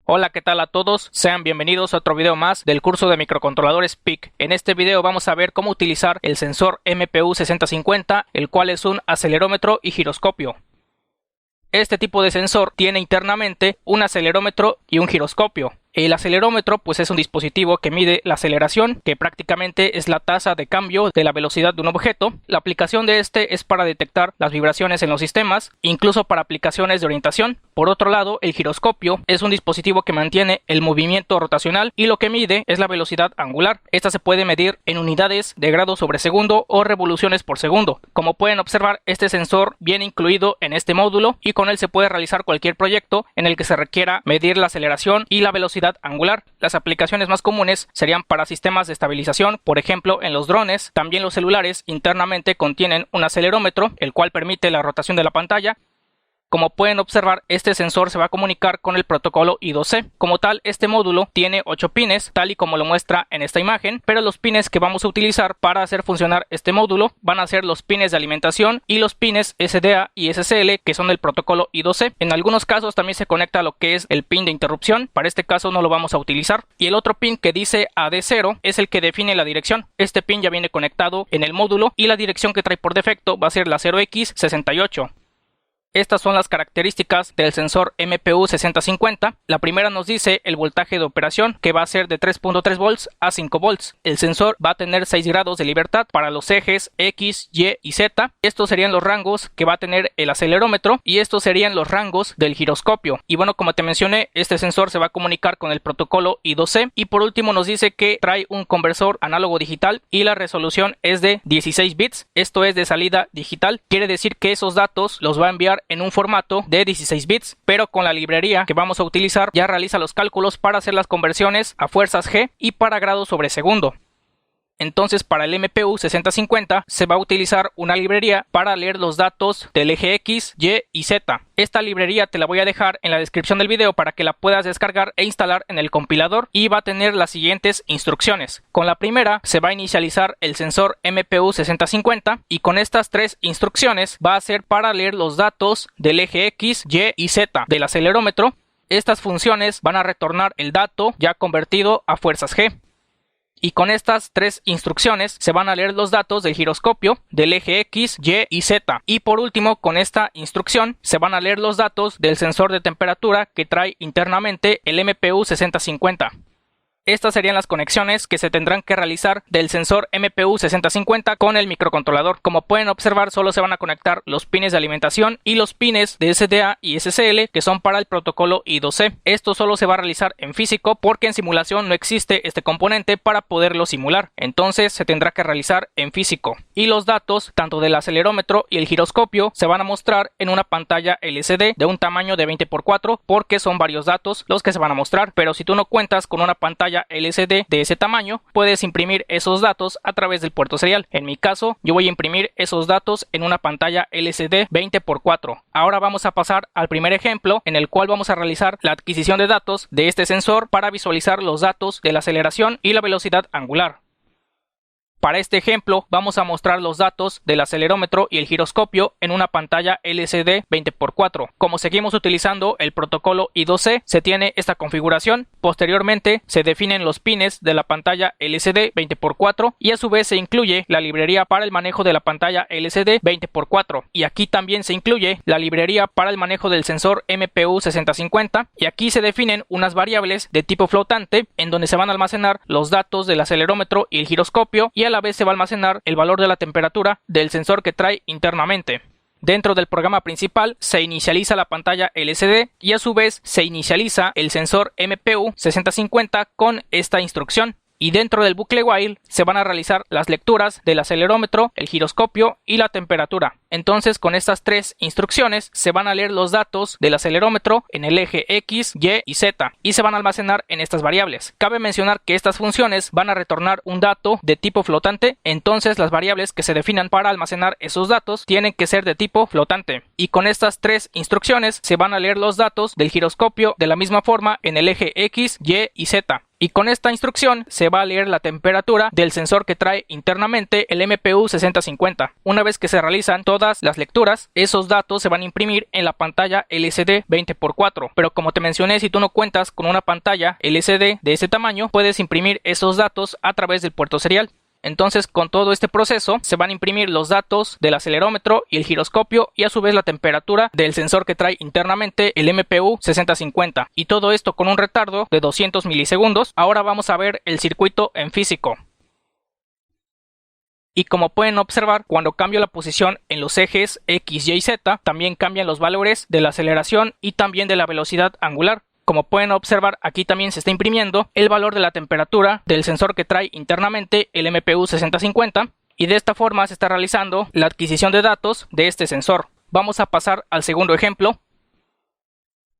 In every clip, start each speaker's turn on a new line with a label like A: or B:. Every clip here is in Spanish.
A: Hola, ¿qué tal a todos? Sean bienvenidos a otro video más del curso de microcontroladores PIC. En este video vamos a ver cómo utilizar el sensor MPU6050, el cual es un acelerómetro y giroscopio. Este tipo de sensor tiene internamente un acelerómetro y un giroscopio. El acelerómetro pues es un dispositivo que mide la aceleración, que prácticamente es la tasa de cambio de la velocidad de un objeto. La aplicación de este es para detectar las vibraciones en los sistemas, incluso para aplicaciones de orientación. Por otro lado, el giroscopio es un dispositivo que mantiene el movimiento rotacional y lo que mide es la velocidad angular. Esta se puede medir en unidades de grado sobre segundo o revoluciones por segundo. Como pueden observar, este sensor viene incluido en este módulo y con él se puede realizar cualquier proyecto en el que se requiera medir la aceleración y la velocidad angular. Las aplicaciones más comunes serían para sistemas de estabilización, por ejemplo en los drones. También los celulares internamente contienen un acelerómetro, el cual permite la rotación de la pantalla. Como pueden observar, este sensor se va a comunicar con el protocolo I2C. Como tal, este módulo tiene 8 pines, tal y como lo muestra en esta imagen, pero los pines que vamos a utilizar para hacer funcionar este módulo van a ser los pines de alimentación y los pines SDA y SCL, que son del protocolo I2C. En algunos casos también se conecta lo que es el pin de interrupción, para este caso no lo vamos a utilizar. Y el otro pin que dice AD0 es el que define la dirección. Este pin ya viene conectado en el módulo y la dirección que trae por defecto va a ser la 0x68. Estas son las características del sensor MPU6050. La primera nos dice el voltaje de operación, que va a ser de 3.3 volts a 5 volts. El sensor va a tener 6 grados de libertad para los ejes X, Y y Z. Estos serían los rangos que va a tener el acelerómetro y estos serían los rangos del giroscopio. Y bueno, como te mencioné, este sensor se va a comunicar con el protocolo I2C. Y por último nos dice que trae un conversor análogo digital y la resolución es de 16 bits. Esto es de salida digital. Quiere decir que esos datos los va a enviar en un formato de 16 bits, pero con la librería que vamos a utilizar ya realiza los cálculos para hacer las conversiones a fuerzas G y para grados sobre segundo. Entonces, para el MPU6050 se va a utilizar una librería para leer los datos del eje X, Y y Z. Esta librería te la voy a dejar en la descripción del video para que la puedas descargar e instalar en el compilador, y va a tener las siguientes instrucciones. Con la primera se va a inicializar el sensor MPU6050 y con estas tres instrucciones va a ser para leer los datos del eje X, Y y Z del acelerómetro. Estas funciones van a retornar el dato ya convertido a fuerzas G. Y con estas tres instrucciones se van a leer los datos del giroscopio, del eje X, Y y Z. Y por último, con esta instrucción se van a leer los datos del sensor de temperatura que trae internamente el MPU6050. Estas serían las conexiones que se tendrán que realizar del sensor MPU6050 con el microcontrolador. Como pueden observar, solo se van a conectar los pines de alimentación y los pines de SDA y SCL, que son para el protocolo I2C. Esto solo se va a realizar en físico porque en simulación no existe este componente para poderlo simular. Entonces se tendrá que realizar en físico. Y los datos, tanto del acelerómetro y el giroscopio, se van a mostrar en una pantalla LCD de un tamaño de 20x4 porque son varios datos los que se van a mostrar. Pero si tú no cuentas con una pantalla LCD de ese tamaño, puedes imprimir esos datos a través del puerto serial. En mi caso, yo voy a imprimir esos datos en una pantalla LCD 20x4. Ahora vamos a pasar al primer ejemplo, en el cual vamos a realizar la adquisición de datos de este sensor para visualizar los datos de la aceleración y la velocidad angular. Para este ejemplo vamos a mostrar los datos del acelerómetro y el giroscopio en una pantalla LCD 20x4. Como seguimos utilizando el protocolo I2C, se tiene esta configuración. Posteriormente se definen los pines de la pantalla LCD 20x4 y a su vez se incluye la librería para el manejo de la pantalla LCD 20x4. Y aquí también se incluye la librería para el manejo del sensor MPU6050, y aquí se definen unas variables de tipo flotante en donde se van a almacenar los datos del acelerómetro y el giroscopio, y a la vez se va a almacenar el valor de la temperatura del sensor que trae internamente. Dentro del programa principal se inicializa la pantalla LCD y a su vez se inicializa el sensor MPU6050 con esta instrucción. Y dentro del bucle while se van a realizar las lecturas del acelerómetro, el giroscopio y la temperatura. Entonces, con estas tres instrucciones se van a leer los datos del acelerómetro en el eje X, Y y Z y se van a almacenar en estas variables. Cabe mencionar que estas funciones van a retornar un dato de tipo flotante, entonces las variables que se definan para almacenar esos datos tienen que ser de tipo flotante. Y con estas tres instrucciones se van a leer los datos del giroscopio de la misma forma en el eje X, Y y Z. Y con esta instrucción se va a leer la temperatura del sensor que trae internamente el MPU 6050. Una vez que se realizan todas las lecturas, esos datos se van a imprimir en la pantalla LCD 20x4. Pero como te mencioné, si tú no cuentas con una pantalla LCD de ese tamaño, puedes imprimir esos datos a través del puerto serial. Entonces, con todo este proceso se van a imprimir los datos del acelerómetro y el giroscopio y a su vez la temperatura del sensor que trae internamente el MPU 6050, y todo esto con un retardo de 200 milisegundos. Ahora vamos a ver el circuito en físico. Y como pueden observar, cuando cambio la posición en los ejes X, Y y Z, también cambian los valores de la aceleración y también de la velocidad angular. Como pueden observar, aquí también se está imprimiendo el valor de la temperatura del sensor que trae internamente el MPU 6050, y de esta forma se está realizando la adquisición de datos de este sensor. Vamos a pasar al segundo ejemplo.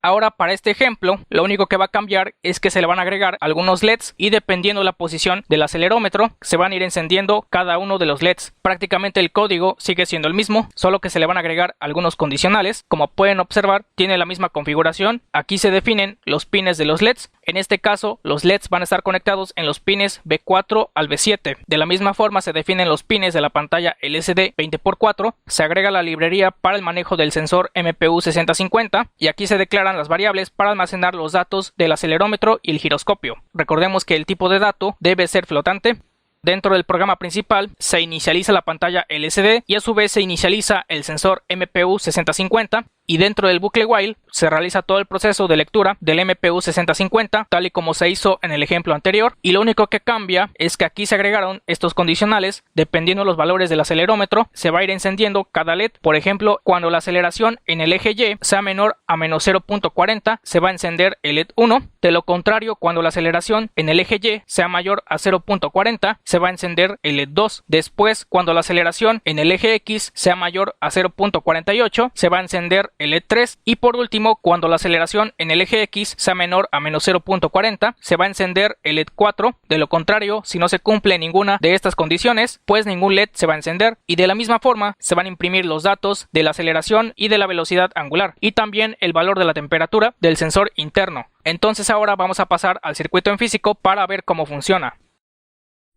A: Ahora, para este ejemplo, lo único que va a cambiar es que se le van a agregar algunos LEDs y dependiendo la posición del acelerómetro se van a ir encendiendo cada uno de los LEDs. Prácticamente el código sigue siendo el mismo, solo que se le van a agregar algunos condicionales. Como pueden observar, tiene la misma configuración. Aquí se definen los pines de los LEDs. En este caso, los LEDs van a estar conectados en los pines B4 al B7. De la misma forma se definen los pines de la pantalla LCD 20x4. Se agrega la librería para el manejo del sensor MPU 6050 y aquí se declaran las variables para almacenar los datos del acelerómetro y el giroscopio. Recordemos que el tipo de dato debe ser flotante. Dentro del programa principal se inicializa la pantalla LCD y a su vez se inicializa el sensor MPU 6050, y dentro del bucle while se realiza todo el proceso de lectura del MPU 6050 tal y como se hizo en el ejemplo anterior, y lo único que cambia es que aquí se agregaron estos condicionales. Dependiendo de los valores del acelerómetro se va a ir encendiendo cada LED. Por ejemplo, cuando la aceleración en el eje Y sea menor a menos 0.40 se va a encender el LED 1. De lo contrario, cuando la aceleración en el eje Y sea mayor a 0.40 se va a encender el LED 2. Después, cuando la aceleración en el eje X sea mayor a 0.48 se va a encender el LED 3, y por último, cuando la aceleración en el eje X sea menor a menos 0.40 se va a encender el LED 4. De lo contrario, si no se cumple ninguna de estas condiciones, pues ningún LED se va a encender, y de la misma forma se van a imprimir los datos de la aceleración y de la velocidad angular y también el valor de la temperatura del sensor interno. Entonces ahora vamos a pasar al circuito en físico para ver cómo funciona.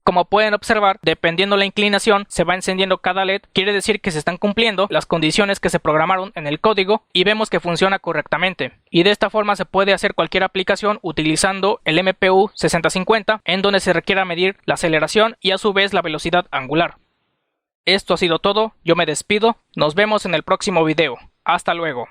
A: Como pueden observar, dependiendo la inclinación se va encendiendo cada LED, quiere decir que se están cumpliendo las condiciones que se programaron en el código y vemos que funciona correctamente. Y de esta forma se puede hacer cualquier aplicación utilizando el MPU 6050 en donde se requiera medir la aceleración y a su vez la velocidad angular. Esto ha sido todo, yo me despido, nos vemos en el próximo video. Hasta luego.